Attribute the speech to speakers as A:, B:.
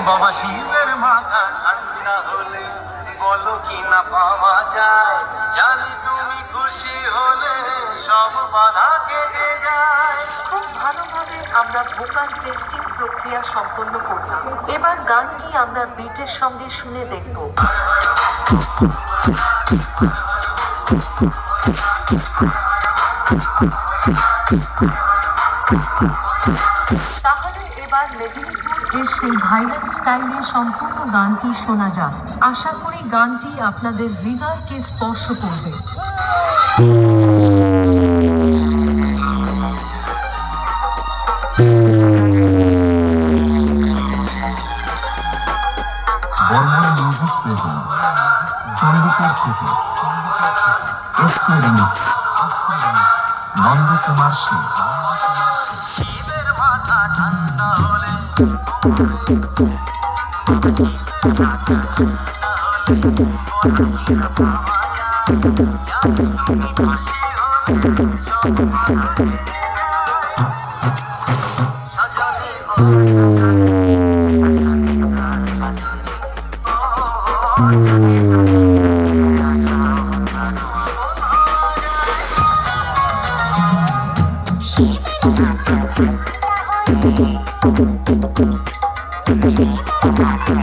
A: বাবা শিবের মাথা ঠান্ডা হলে বলো কি না পাওয়া যায়, জানি তুমি খুশি হলে সব বাধা কেটে যায়।
B: খুব ভালোভাবে আমরা ভোকাল টেস্টিং প্রক্রিয়া সম্পন্ন করলাম। এবার গানটি আমরা বিটের সঙ্গে শুনে দেখব। তাহলে এবার মেদিনীপুর এর সেই ভাইরাল স্টাইলে সম্পূর্ণ গানটি শোনা যাক। আশা করি গানটি আপনাদের হৃদয়কে স্পর্শ করবে।
C: বর্মন মিউজিক প্রেজেন্ট চন্দ্রপুর থেকে এসকে রিমিক্স নন্দকুমার সিং।
A: শিবের মাথা ঠান্ডা হলে